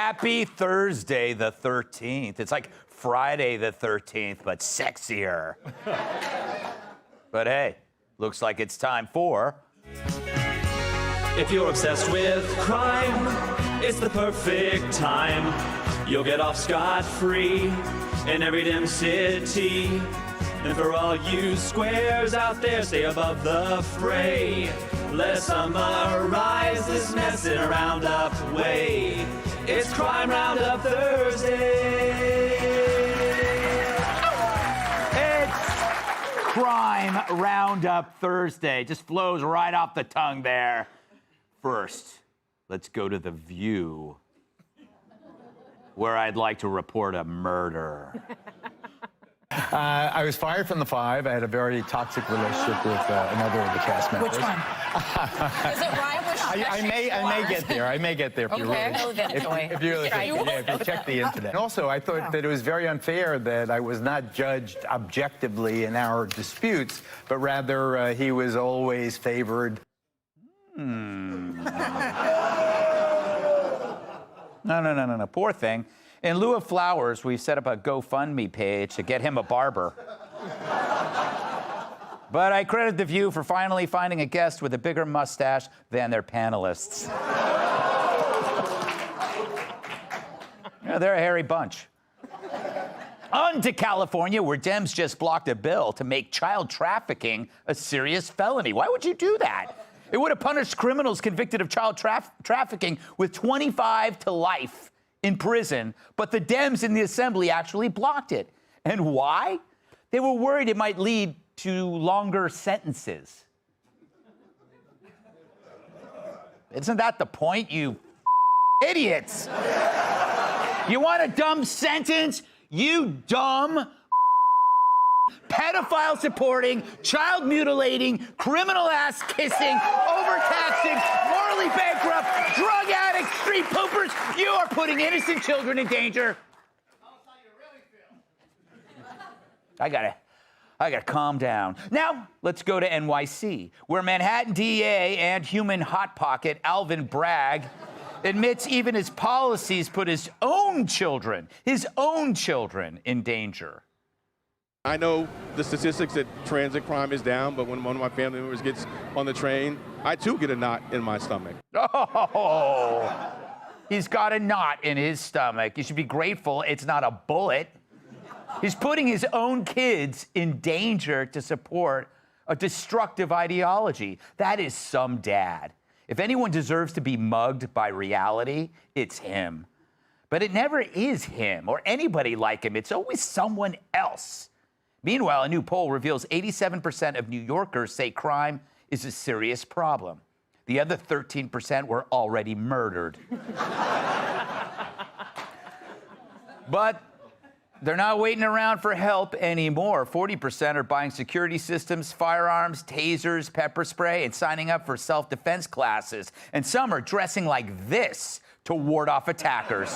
Happy Thursday the 13th. It's like Friday the 13th, but sexier. But hey, looks like it's time for... If you're obsessed with crime, it's the perfect time. You'll get off scot-free in every dim city. And for all you squares out there, stay above the fray. Let's summarize this mess in a roundup way. It's Crime Roundup Thursday. It's Crime Roundup Thursday. Just flows right off the tongue there. First, let's go to The View, where I'd like to report a murder. I was fired from the Five. I had a very toxic relationship with another of the cast members. Which one? Is it Ryan with I may get there. I may get there. If you really, if you really think, if you check the internet. And also, I thought that it was very unfair that I was not judged objectively in our disputes, but rather he was always favored. No. Poor thing. In lieu of flowers, we've set up a GoFundMe page to get him a barber. But I credit The View for finally finding a guest with a bigger mustache than their panelists. Yeah, they're a hairy bunch. On to California, where Dems just blocked a bill to make child trafficking a serious felony. Why would you do that? It would have punished criminals convicted of child trafficking with 25 to life in prison, but the Dems in the Assembly actually blocked it. And why? They were worried it might lead to longer sentences. Isn't that the point, you idiots? You want a dumb sentence? You dumb pedophile supporting, child mutilating, criminal ass kissing, overtaxing, morally bankrupt, drug addicts, street poopers. You are putting innocent children in danger. Tell us how you really feel. I gotta calm down. Now, let's go to NYC, where Manhattan DA and human hot pocket Alvin Bragg admits even his policies put his own children in danger. I know the statistics that transit crime is down, but when one of my family members gets on the train, I too get a knot in my stomach. Oh, he's got a knot in his stomach. You should be grateful it's not a bullet. He's putting his own kids in danger to support a destructive ideology. That is some dad. If anyone deserves to be mugged by reality, it's him. But it never is him or anybody like him. It's always someone else. Meanwhile, a new poll reveals 87% of New Yorkers say crime is a serious problem. The other 13% were already murdered. But they're not waiting around for help anymore. 40% are buying security systems, firearms, tasers, pepper spray, and signing up for self-defense classes. And some are dressing like this to ward off attackers.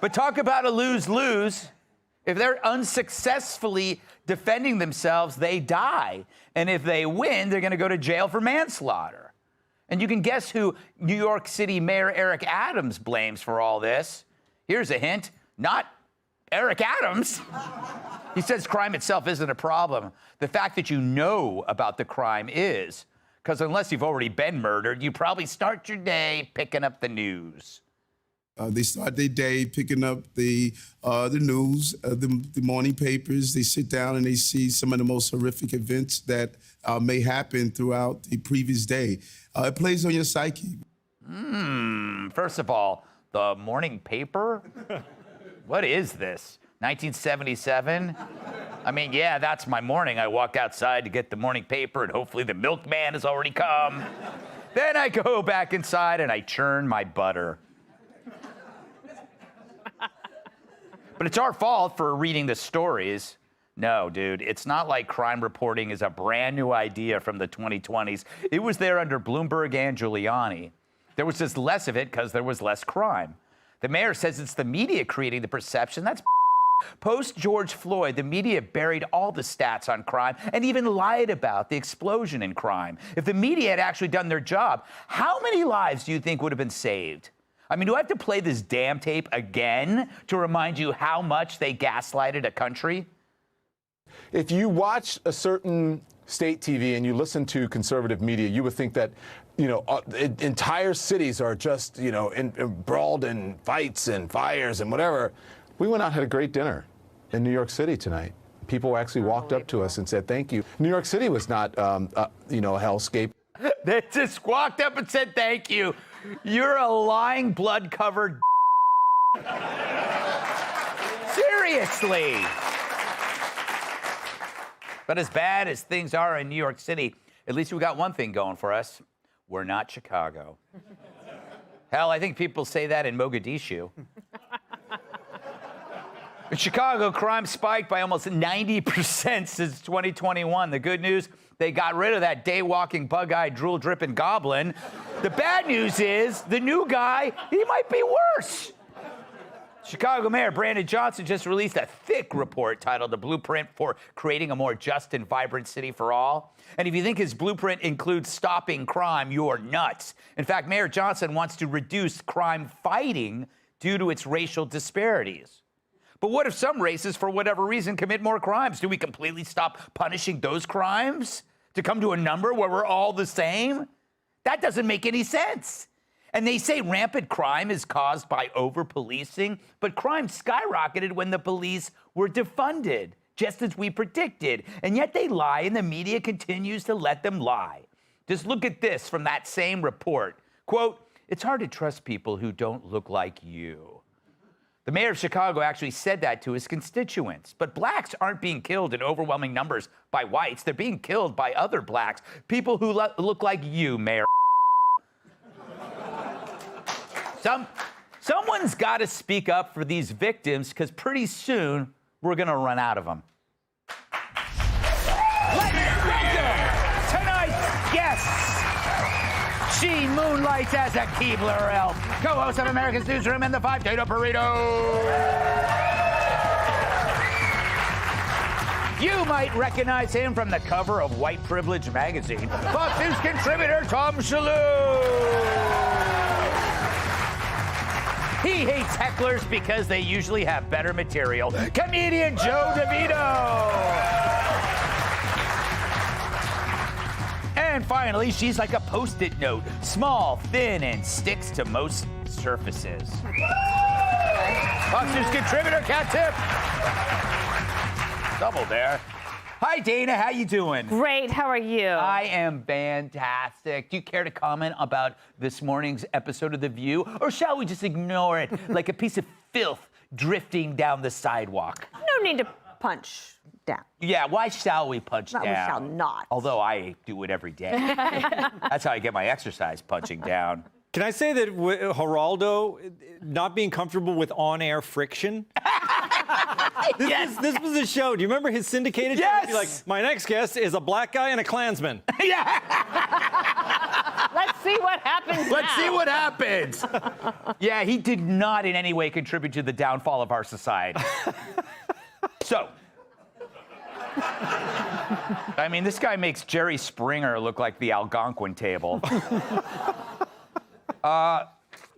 But talk about a lose-lose. If they're unsuccessfully defending themselves, they die. And if they win, they're going to go to jail for manslaughter. And you can guess who New York City Mayor Eric Adams blames for all this. Here's a hint. Not Eric Adams. He says crime itself isn't a problem. The fact that you know about the crime is. Because unless you've already been murdered, you probably start your day picking up the news. They start their day picking up the news, the morning papers. They sit down and they see some of the most horrific events that may happen throughout the previous day. It plays on your psyche. First of all, the morning paper? What is this? 1977? I mean, yeah, that's my morning. I walk outside to get the morning paper, and hopefully the milkman has already come. Then I go back inside and I churn my butter. But it's our fault for reading the stories. No, dude, it's not like crime reporting is a brand new idea from the 2020s. It was there under Bloomberg and Giuliani. There was just less of it because there was less crime. The mayor says it's the media creating the perception. That's post-George Floyd, the media buried all the stats on crime and even lied about the explosion in crime. If the media had actually done their job, how many lives do you think would have been saved? I mean, do I have to play this damn tape again to remind you how much they gaslighted a country? If you watch a certain state TV and you listen to conservative media, you would think that, entire cities are just, embroiled in fights and fires and whatever. We went out and had a great dinner in New York City tonight. People actually walked up to us and said thank you. New York City was not, a hellscape. They just walked up and said thank you. You're a lying, blood-covered seriously. But as bad as things are in New York City, at least we got one thing going for us. We're not Chicago. Hell, I think people say that in Mogadishu. In Chicago, crime spiked by almost 90% since 2021. The good news, they got rid of that day-walking, bug-eyed, drool-dripping goblin. The bad news is, the new guy, he might be worse. Chicago Mayor Brandon Johnson just released a thick report titled The Blueprint for Creating a More Just and Vibrant City for All. And if you think his blueprint includes stopping crime, you're nuts. In fact, Mayor Johnson wants to reduce crime fighting due to its racial disparities. But what if some races, for whatever reason, commit more crimes? Do we completely stop punishing those crimes to come to a number where we're all the same? That doesn't make any sense. And they say rampant crime is caused by over-policing, but crime skyrocketed when the police were defunded, just as we predicted. And yet they lie, and the media continues to let them lie. Just look at this from that same report. Quote, "It's hard to trust people who don't look like you." The mayor of Chicago actually said that to his constituents. But blacks aren't being killed in overwhelming numbers by whites. They're being killed by other blacks, people who look like you, Mayor. Someone's got to speak up for these victims, because pretty soon we're going to run out of them. Let's welcome tonight's guests. She moonlights as a Keebler elf, co-host of America's Newsroom and the 5 Data Perino. You might recognize him from the cover of White Privilege magazine. Fox News contributor Tom Shalhoub. He hates hecklers because they usually have better material. Comedian Joe DeVito. And finally, she's like a Post-it note, small, thin, and sticks to most surfaces. Fox News contributor Kat Tip. Double there. Hi, Dana. How you doing? Great. How are you? I am fantastic. Do you care to comment about this morning's episode of The View? Or shall we just ignore it like a piece of filth drifting down the sidewalk? No need to punch down. Yeah, why shall we punch down? We shall not. Although I do it every day. That's how I get my exercise, punching down. Can I say that Geraldo not being comfortable with on-air friction? This was a show. Do you remember his syndicated show? Yes! He'd be like, my next guest is a black guy and a Klansman. Yeah! Let's see what happens Let's now. see what happens. Yeah, he did not in any way contribute to the downfall of our society. So, I mean, this guy makes Jerry Springer look like the Algonquin table.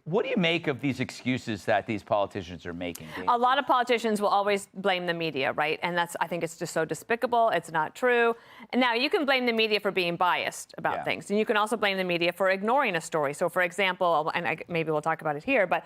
What do you make of these excuses that these politicians are making? A lot of politicians will always blame the media, right? And I think it's just so despicable. It's not true. And now you can blame the media for being biased about things. And you can also blame the media for ignoring a story. So for example, and maybe we'll talk about it here, but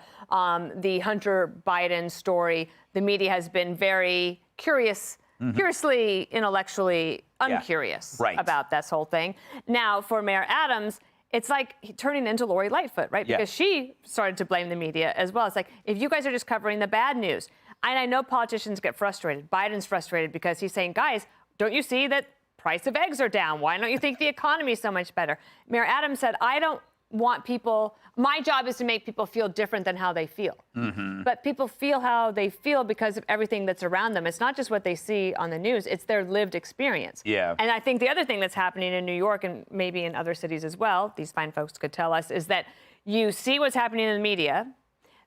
the Hunter Biden story, the media has been very curiously, intellectually uncurious about this whole thing. Now for Mayor Adams, it's like turning into Lori Lightfoot, right? Because she started to blame the media as well. It's like, if you guys are just covering the bad news. And I know politicians get frustrated. Biden's frustrated because he's saying, guys, don't you see that price of eggs are down? Why don't you think the economy is so much better? Mayor Adams said, I don't want people, my job is to make people feel different than how they feel. But people feel how they feel because of everything that's around them. It's not just what they see on the news, it's their lived experience. Yeah. And I think the other thing that's happening in New York and maybe in other cities as well, these fine folks could tell us, is that you see what's happening in the media,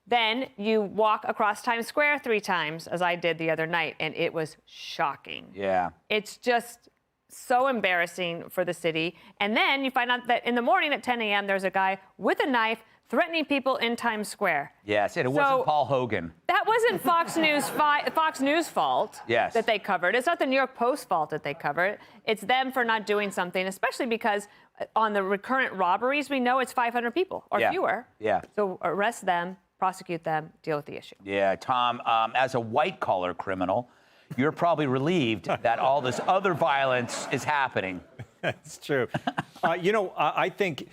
then you walk across Times Square 3 times, as I did the other night, and it was shocking. Yeah. It's just so embarrassing for the city. And then you find out that in the morning at 10 a.m., there's a guy with a knife threatening people in Times Square. Yes, and it wasn't Paul Hogan. That wasn't Fox News' fault that they covered. It's not the New York Post fault that they covered. It's them for not doing something, especially because on the recurrent robberies, we know it's 500 people or fewer. Yeah. So arrest them, prosecute them, deal with the issue. Yeah, Tom, as a white-collar criminal, you're probably relieved that all this other violence is happening. That's true. I think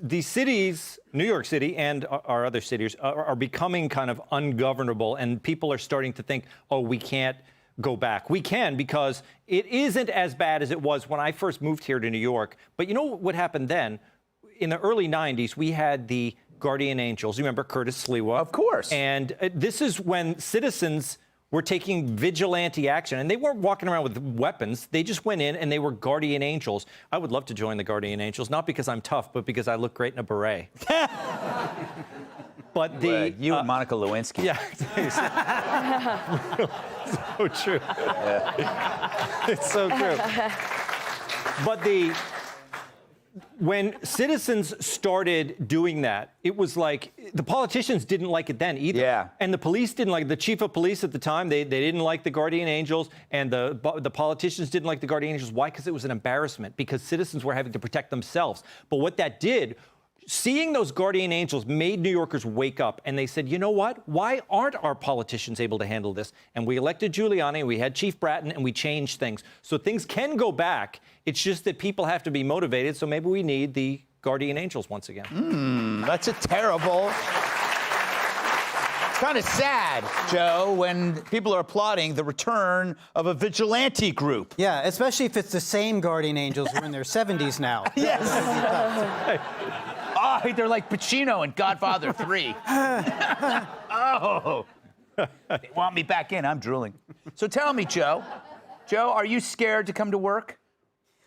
these cities, New York City and our other cities, are becoming kind of ungovernable, and people are starting to think, oh, we can't go back. We can, because it isn't as bad as it was when I first moved here to New York. But you know what happened then? In the early 90s, we had the Guardian Angels. You remember Curtis Sliwa? Of course. And this is when citizens were taking vigilante action, and they weren't walking around with weapons. They just went in and they were Guardian Angels. I would love to join the Guardian Angels, not because I'm tough, but because I look great in a beret. But you and Monica Lewinsky. Yeah. So true. Yeah. It's so true. But when citizens started doing that, it was like the politicians didn't like it then either. Yeah. And the police didn't like it. The chief of police at the time, they didn't like the Guardian Angels, and the politicians didn't like the Guardian Angels. Why? Because it was an embarrassment, because citizens were having to protect themselves. But what that did, seeing those Guardian Angels made New Yorkers wake up, and they said, you know what? Why aren't our politicians able to handle this? And we elected Giuliani, we had Chief Bratton, and we changed things. So things can go back. It's just that people have to be motivated, so maybe we need the Guardian Angels once again. That's a terrible... It's kind of sad, Joe, when people are applauding the return of a vigilante group. Yeah, especially if it's the same Guardian Angels who are in their 70s now. Yes. Oh, they're like Pacino in Godfather 3. Oh. They want me back in. I'm drooling. So tell me, Joe. Joe, are you scared to come to work?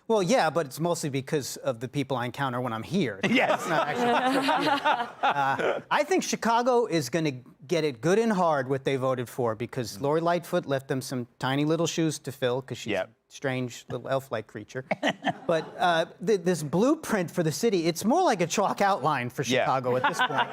Well, yeah, but it's mostly because of the people I encounter when I'm here. Yes. It's not actually I think Chicago is going to get it good and hard what they voted for, because Lori Lightfoot left them some tiny little shoes to fill, because she's a strange little elf-like creature. But this blueprint for the city, it's more like a chalk outline for Chicago at this point.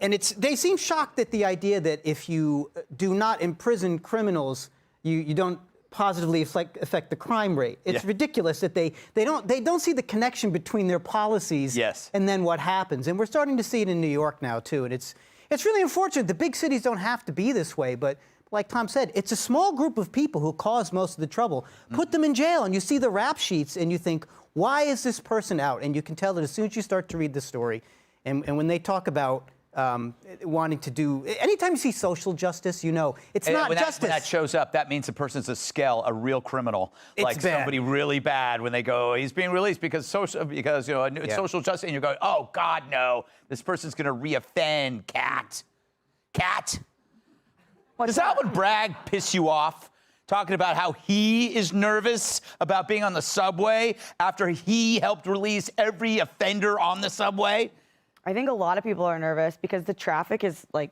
And they seem shocked at the idea that if you do not imprison criminals, you don't positively affect the crime rate. It's ridiculous that they don't see the connection between their policies and then what happens. And we're starting to see it in New York now too. And it's really unfortunate. The big cities don't have to be this way, but like Tom said, it's a small group of people who cause most of the trouble. Put them in jail, and you see the rap sheets, and you think, why is this person out? And you can tell that as soon as you start to read the story, and when they talk about wanting to do, anytime you see social justice, you know it's not justice. When that shows up, that means the person's a skell, a real criminal, like somebody really bad. When they go, he's being released because social justice, and you go, oh God, no, this person's going to reoffend. Cat. Does Alvin Bragg piss you off? Talking about how he is nervous about being on the subway after he helped release every offender on the subway? I think a lot of people are nervous because the traffic is like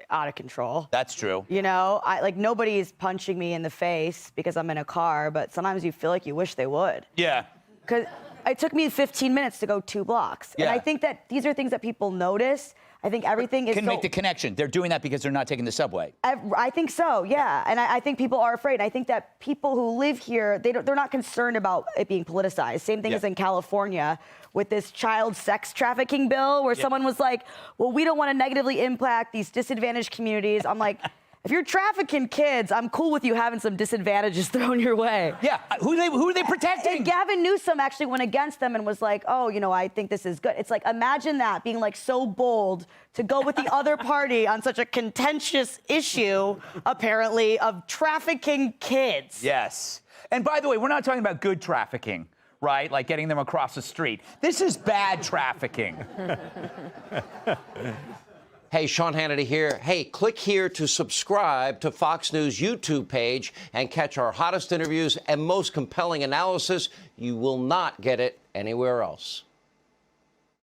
out of control. That's true. You know, nobody's punching me in the face because I'm in a car, but sometimes you feel like you wish they would. Yeah. Because it took me 15 minutes to go 2 blocks. Yeah. And I think that these are things that people notice. I think everything is can make the connection. They're doing that because they're not taking the subway. I think so, yeah. And I think people are afraid. I think that people who live here, they're not concerned about it being politicized. Same thing as in California with this child sex trafficking bill where someone was like, well, we don't want to negatively impact these disadvantaged communities. I'm like, if you're trafficking kids, I'm cool with you having some disadvantages thrown your way. Yeah, who are they protecting? And Gavin Newsom actually went against them and was like, oh, you know, I think this is good. It's like, imagine that, being like so bold to go with the other party on such a contentious issue, apparently, of trafficking kids. Yes. And by the way, we're not talking about good trafficking, right? Like getting them across the street. This is bad trafficking. Hey, Sean Hannity here. Hey, click here to subscribe to Fox News YouTube page and catch our hottest interviews and most compelling analysis. You will not get it anywhere else.